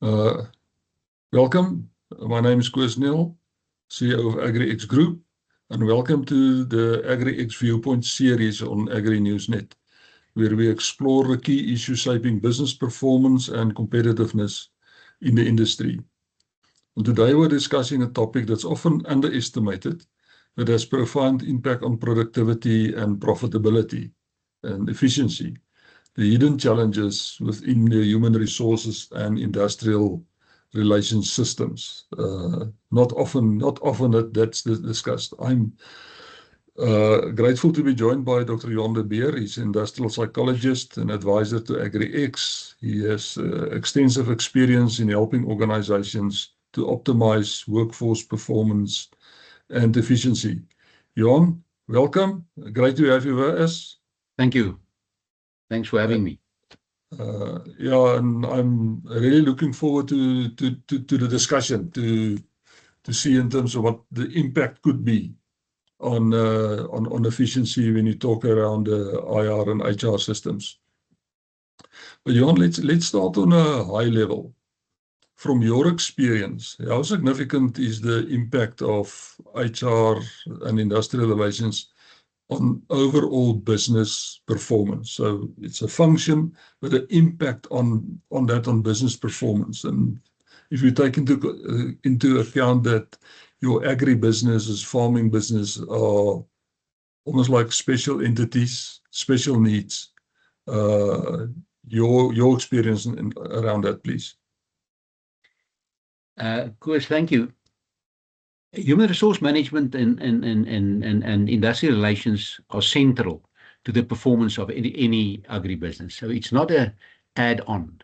Uh, Welcome. My name is Koos Nel, CEO of AgriX Group, and welcome to the AgriX Viewpoint series on AgriNewsNet, where we explore the key issues shaping business performance and competitiveness in the industry. And today we're discussing a topic that's often underestimated, but has profound impact on productivity and profitability and efficiency. The hidden challenges within the human resources and industrial relations systems. Not often that's discussed. I'm grateful to be joined by Dr. Johan de Beer. He's an industrial psychologist and advisor to AgriX. He has extensive experience in helping organizations to optimize workforce performance and efficiency. Johan, welcome. Great to have you with us. Thank you. Thanks for having me. Yeah, and I'm really looking forward to the discussion to see in terms of what the impact could be on efficiency when you talk around IR and HR systems. But Johan, let's start on a high level. From your experience, how significant is the impact of HR and industrial relations on overall business performance? So it's a function, but the impact on business performance. And if you take into account that your agribusiness, farming business are almost like special entities, special needs, your experience around that, please. Koos, thank you. Human resource management and industrial relations are central to the performance of any agribusiness. So it's not an add-on.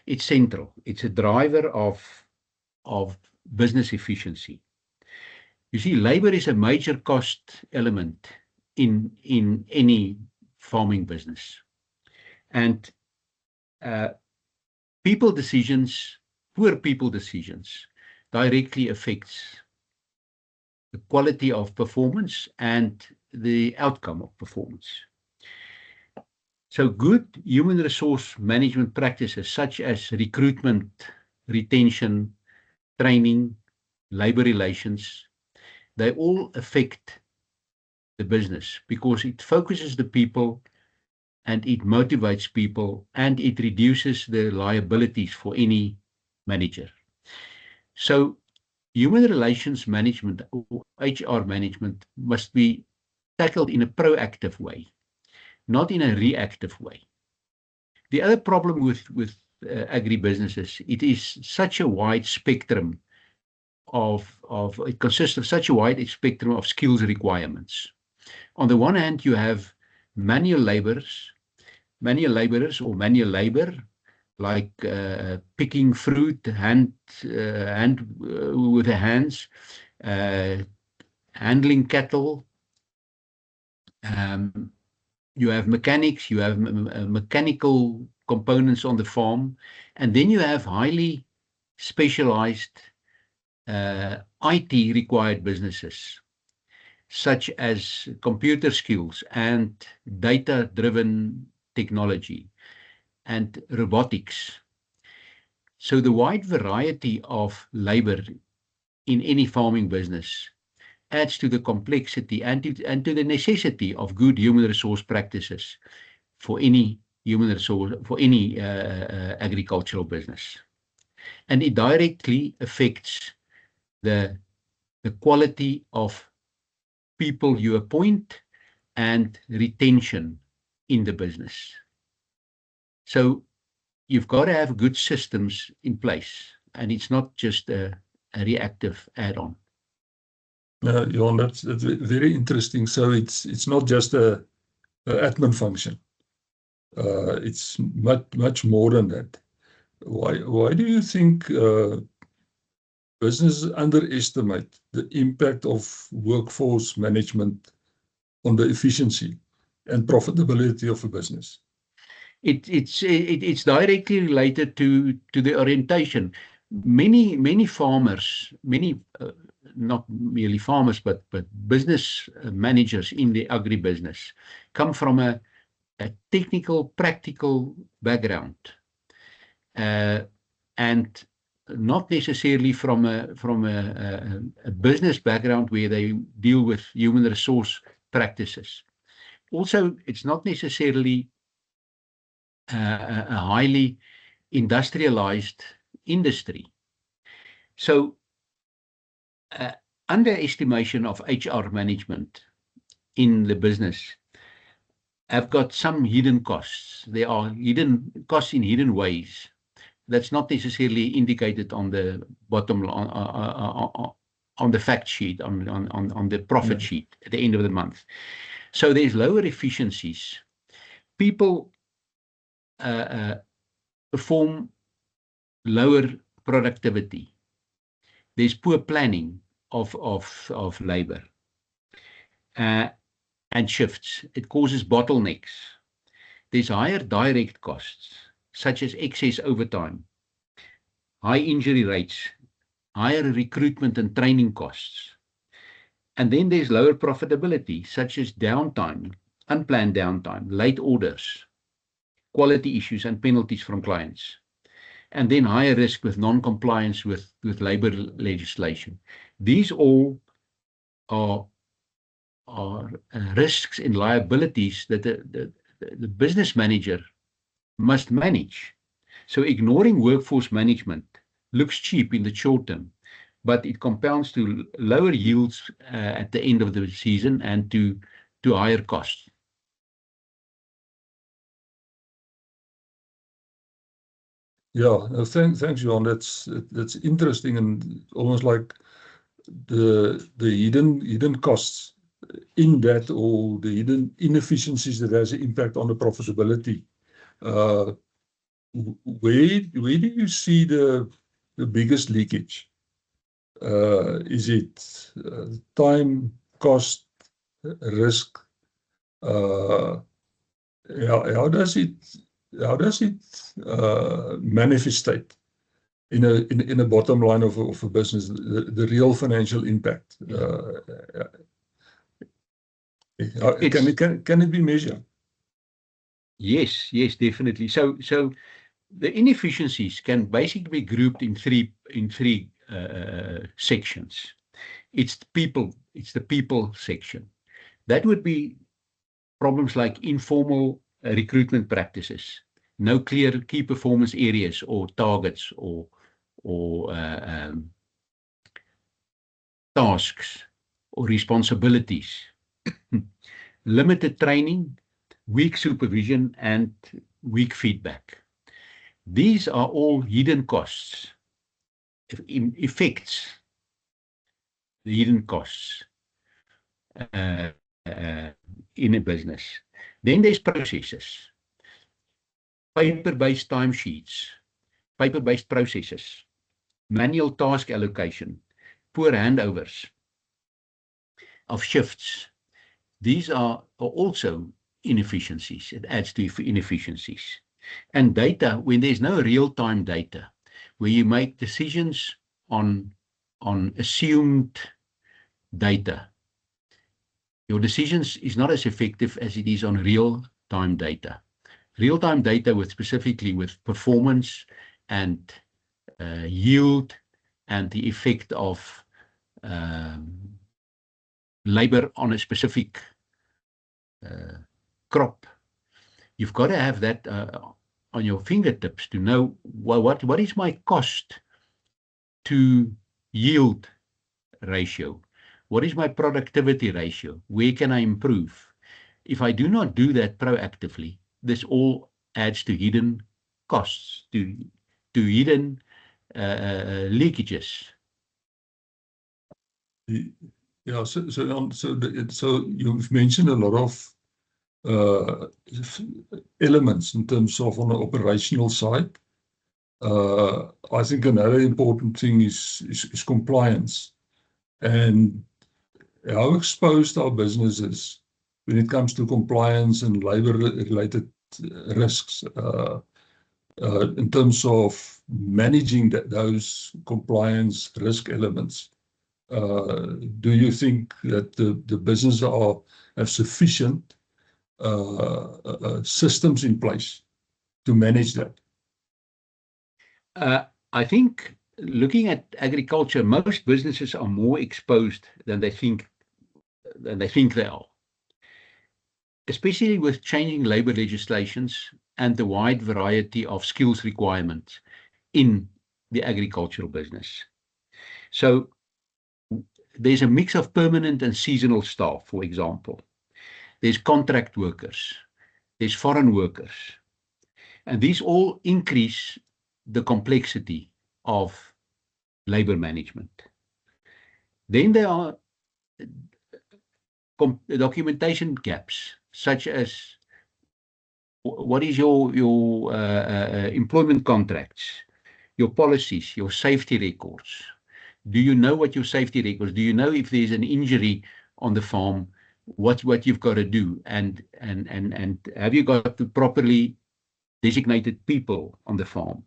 It's central. It's a driver of business efficiency. You see, labor is a major cost element in any farming business. And poor people decisions directly affects the quality of performance and the outcome of performance. So good human resource management practices such as recruitment, retention, training, labor relations, they all affect the business because it focuses the people and it motivates people and it reduces the liabilities for any manager. So human relations management or HR management must be tackled in a proactive way, not in a reactive way. The other problem with agribusinesses, it is such a wide spectrum it consists of such a wide spectrum of skills requirements. On the one hand, you have manual laborers or manual labor, like picking fruit, with the hands, handling cattle. You have mechanics, you have mechanical components on the farm, and then you have highly specialized IT required businesses, such as computer skills and data-driven technology and robotics. So the wide variety of labor in any farming business adds to the complexity and to the necessity of good human resource practices for any agricultural business. And it directly affects the quality of people you appoint and retention in the business. So you've got to have good systems in place, and it's not just a reactive add-on. Johan, that's very interesting. So it's not just a admin function. It's much more than that. Why do you think businesses underestimate the impact of workforce management on the efficiency and profitability of a business? It's directly related to the orientation. Many farmers, not merely farmers, but business managers in the agribusiness come from a technical, practical background. And not necessarily from a business background where they deal with human resource practices. Also, it's not necessarily a highly industrialized industry. So, underestimation of HR management in the business have got some hidden costs. There are hidden costs in hidden ways. That's not necessarily indicated on the bottom on the fact sheet, on the profit sheet at the end of the month. So there's lower efficiencies. People perform lower productivity. There's poor planning of labor and shifts. It causes bottlenecks. There's higher direct costs, such as excess overtime, high injury rates, higher recruitment and training costs. And then there's lower profitability, such as downtime, unplanned downtime, late orders, quality issues and penalties from clients. And then higher risk with non-compliance with labor legislation. These all are risks and liabilities that the business manager must manage. So ignoring workforce management looks cheap in the short term, but it compounds to lower yields at the end of the season and to higher costs. Yeah, no, thanks, Johan. That's interesting and almost like the hidden costs in that, or the hidden inefficiencies that has an impact on the profitability. Where do you see the biggest leakage? Is it time, cost, risk? How does it manifestate in a bottom line of a business, the real financial impact? Can it be measured? Yes, definitely. So the inefficiencies can basically be grouped in three sections. It's the people section. That would be problems like informal recruitment practices, no clear key performance areas or targets or tasks or responsibilities, limited training, weak supervision, and weak feedback. These are all hidden costs, effects, the hidden costs in a business. Then there's processes, paper-based timesheets, paper-based processes, manual task allocation, poor handovers of shifts. These are also inefficiencies. It adds to inefficiencies. And data, when there's no real-time data, where you make decisions on assumed data, your decisions is not as effective as it is on real-time data. Real-time data specifically with performance and yield and the effect of labor on a specific crop. You've got to have that on your fingertips to know what is my cost to yield ratio? What is my productivity ratio? Where can I improve? If I do not do that proactively, this all adds to hidden costs, to hidden leakages. Yeah, so you've mentioned a lot of elements in terms of on the operational side. I think another important thing is compliance, and how exposed our business is when it comes to compliance and labor-related risks in terms of managing those compliance risk elements. Do you think that the business have sufficient systems in place to manage that? I think looking at agriculture, most businesses are more exposed than they think they are, especially with changing labor legislations and the wide variety of skills requirements in the agricultural business. So there's a mix of permanent and seasonal staff, for example. There's contract workers, there's foreign workers, and these all increase the complexity of labor management. Then there are documentation gaps, such as what is your employment contracts, your policies, your safety records. Do you know what your safety records? Do you know if there's an injury on the farm, what you've got to do, and have you got the properly designated people on the farm?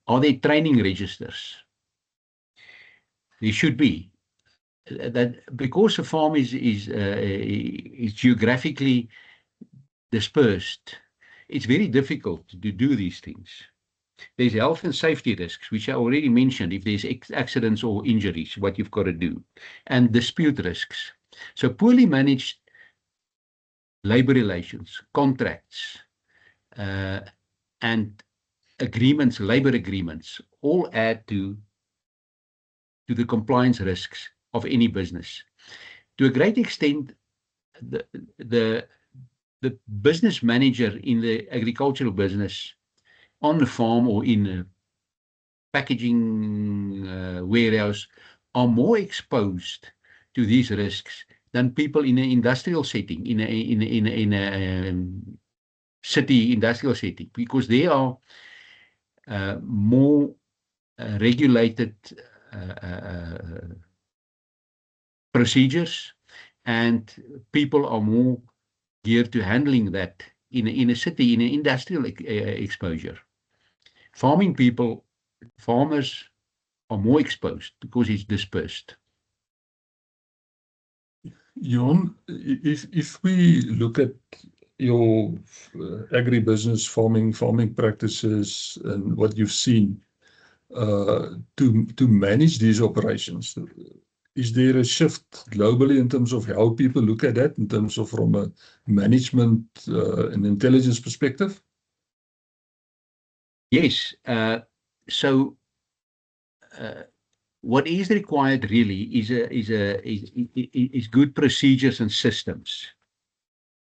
Are there training registers? There should be. That because the farm is geographically dispersed, it's very difficult to do these things. There's health and safety risks, which I already mentioned, if there's accidents or injuries, what you've got to do, and dispute risks. So poorly managed labor relations, contracts, and agreements, labor agreements, all add to the compliance risks of any business. To a great extent, the business manager in the agricultural business on the farm or in a packaging warehouse are more exposed to these risks than people in an industrial setting, in a city industrial setting, because they are more regulated procedures, and people are more geared to handling that in a city, in an industrial exposure. Farmers are more exposed because it's dispersed. Jon, if we look at your agribusiness farming practices and what you've seen to manage these operations, is there a shift globally in terms of how people look at that, in terms of from a management and intelligence perspective? Yes. So what is required really is good procedures and systems.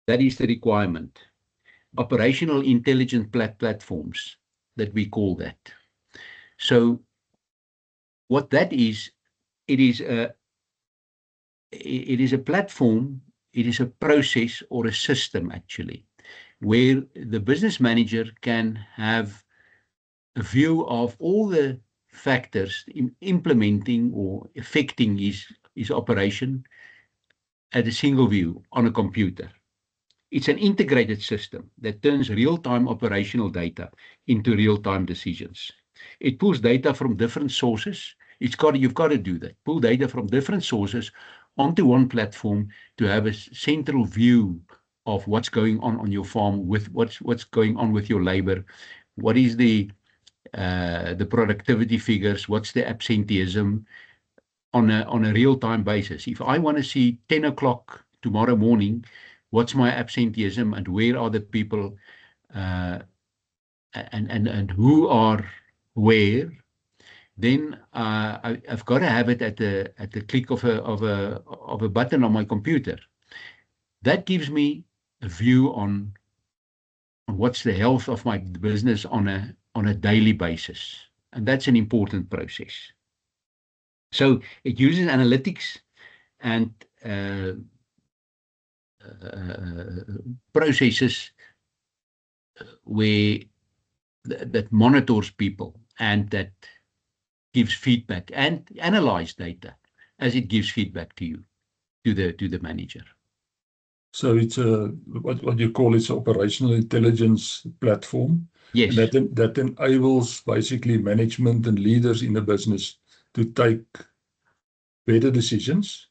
That is the requirement. Operational intelligence platforms, that we call that. So what that is, it is a platform, it is a process or a system actually, where the business manager can have a view of all the factors in implementing or affecting his operation at a single view on a computer. It's an integrated system that turns real-time operational data into real-time decisions. It pulls data from different sources. You've got to do that. Pull data from different sources onto one platform to have a central view of what's going on your farm, with what's going on with your labor, what is the productivity figures, what's the absenteeism on a real-time basis. If I want to see 10 o'clock tomorrow morning, what's my absenteeism and where are the people and who are where, then I've got to have it at the click of a button on my computer. That gives me a view on what's the health of my business on a daily basis, and that's an important process. So it uses analytics and processes where that monitors people and that gives feedback and analyze data as it gives feedback to you, to the manager. So it's what you call it's operational intelligence platform. Yes. And that enables basically management and leaders in the business to take better decisions,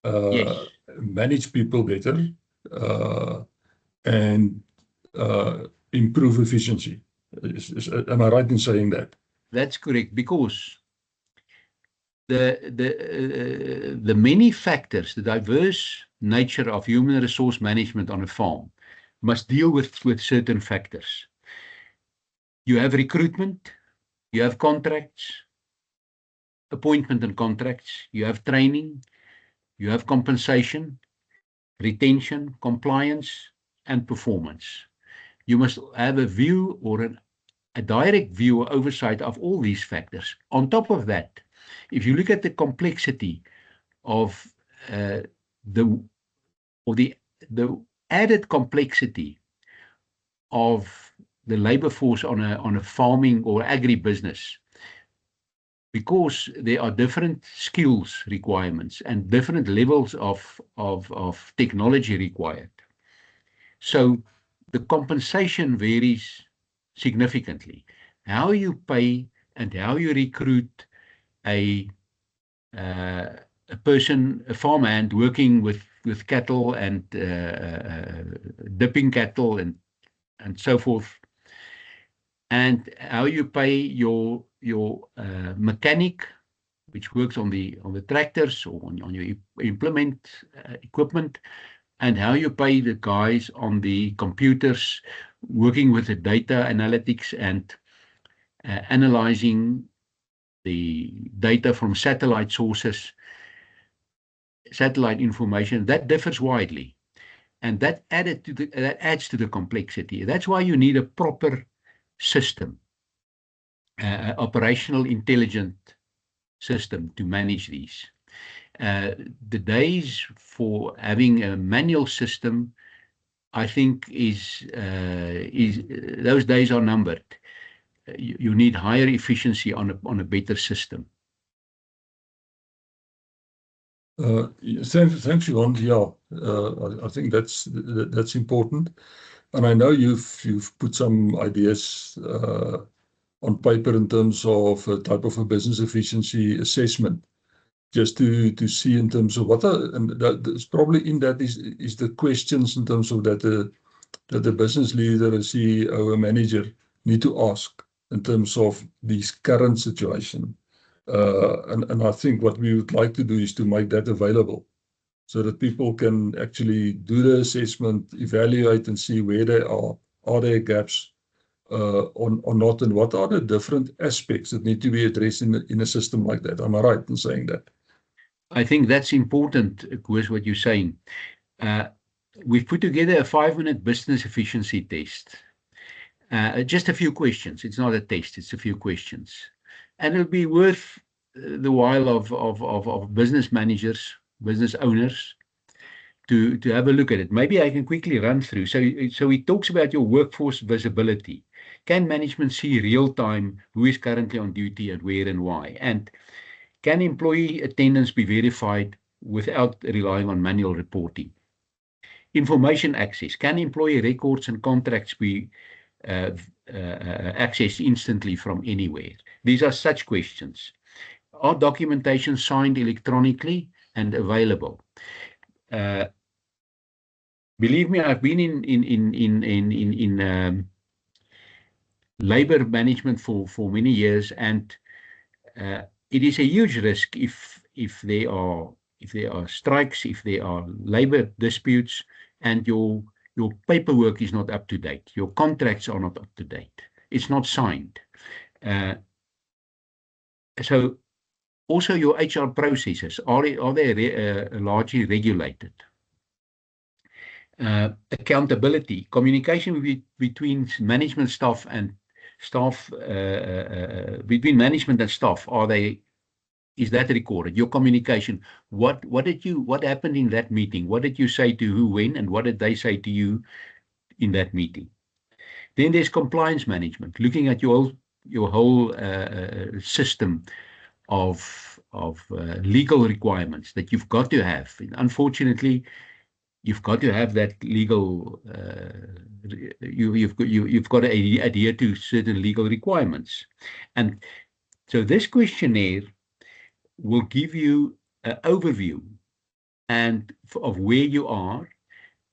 Yes. manage people better, and improve efficiency. Am I right in saying that? That's correct, because the many factors, the diverse nature of human resource management on a farm must deal with certain factors. You have recruitment, you have contracts, appointment and contracts, you have training, you have compensation, retention, compliance, and performance. You must have a view or a direct view or oversight of all these factors. On top of that, if you look at the complexity of the added complexity of the labor force on a farming or agribusiness, because there are different skills requirements and different levels of technology required. So the compensation varies significantly. How you pay and how you recruit a person, a farmhand working with cattle and dipping cattle and so forth, and how you pay your mechanic, which works on the tractors or on your implement equipment, and how you pay the guys on the computers working with the data analytics and analyzing the data from satellite sources, satellite information. That differs widely, and that adds to the complexity. That's why you need a proper system, operational intelligent system to manage these. The days for having a manual system, I think, those days are numbered. You need higher efficiency on a better system. Thanks, Johan. Yeah, I think that's important, and I know you've put some ideas on paper in terms of a type of a business efficiency assessment, just to see in terms of what are, and that's probably in that is the questions in terms of that the business leader, a CEO, a manager need to ask in terms of this current situation. And I think what we would like to do is to make that available so that people can actually do the assessment, evaluate and see where they are. Are there gaps or not, and what are the different aspects that need to be addressed in a system like that? Am I right in saying that? I think that's important, Koos, what you're saying. We've put together a 5-minute business efficiency test. Just a few questions. It's not a test, it's a few questions. And it'll be worth the while of business managers, business owners, to have a look at it. Maybe I can quickly run through. So it talks about your workforce visibility. Can management see real time who is currently on duty and where and why? And can employee attendance be verified without relying on manual reporting? Information access. Can employee records and contracts be accessed instantly from anywhere? These are such questions. Are documentation signed electronically and available? Believe me, I've been in labor management for many years, and it is a huge risk if there are strikes, if there are labor disputes, and your paperwork is not up to date, your contracts are not up to date, it's not signed. So also your HR processes, are they largely regulated? Accountability, communication between management staff and staff, between management and staff, is that recorded? Your communication, what happened in that meeting? What did you say to who, when, and what did they say to you in that meeting? Then there's compliance management, looking at your whole system of legal requirements that you've got to have. And unfortunately, you've got to have that legal. You've got to adhere to certain legal requirements, and so this questionnaire will give you an overview and of where you are,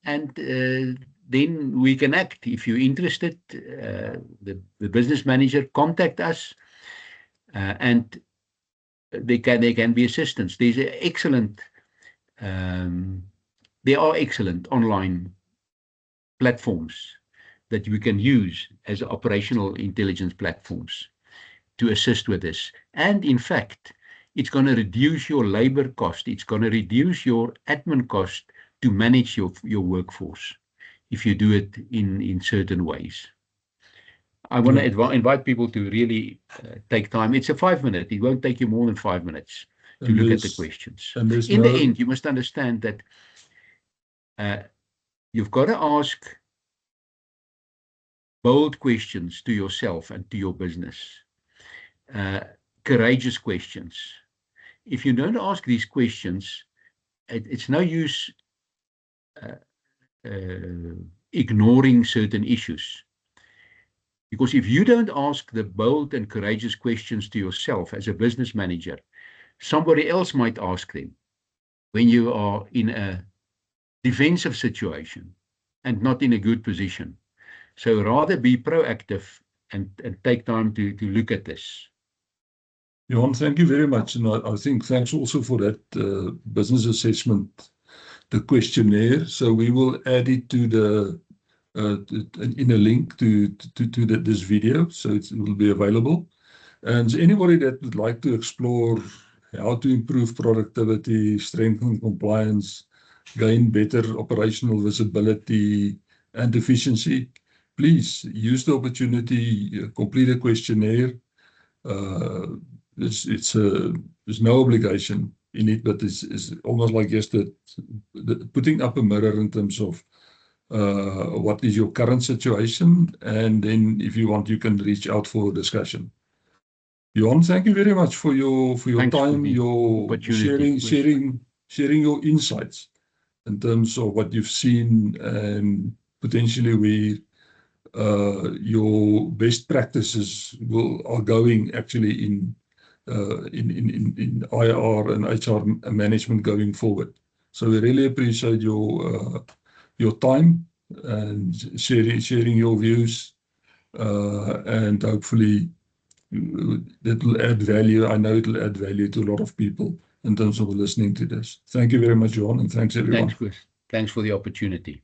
and then we can act. If you're interested, the business manager, contact us. and there can be assistance. There's an excellent, there are excellent online platforms that you can use as operational intelligence platforms to assist with this. And in fact, it's going to reduce your labor cost. It's going to reduce your admin cost to manage your workforce if you do it in certain ways. I want to invite people to really take time. It's a 5-minute. It won't take you more than 5 minutes to look at the questions. In the end, you must understand that you've got to ask bold questions to yourself and to your business. Courageous questions. If you don't ask these questions, it's no use ignoring certain issues. Because if you don't ask the bold and courageous questions to yourself as a business manager, somebody else might ask them when you are in a defensive situation and not in a good position. So rather be proactive and take time to look at this. Johan, thank you very much. And I think thanks also for that business assessment, the questionnaire. So we will add it to the in a link to this video, so it will be available. And anybody that would like to explore how to improve productivity, strengthen compliance, gain better operational visibility and efficiency, please use the opportunity, complete a questionnaire. There's no obligation in it, but it's almost like just putting up a mirror in terms of what is your current situation, and then if you want, you can reach out for a discussion. Johan, thank you very much for your time, your sharing your insights in terms of what you've seen and potentially where your best practices are going actually in IR and HR management going forward. So we really appreciate your time and sharing your views, and hopefully that will add value. I know it will add value to a lot of people in terms of listening to this. Thank you very much, Johan, and thanks everyone. Thanks, Chris. Thanks for the opportunity.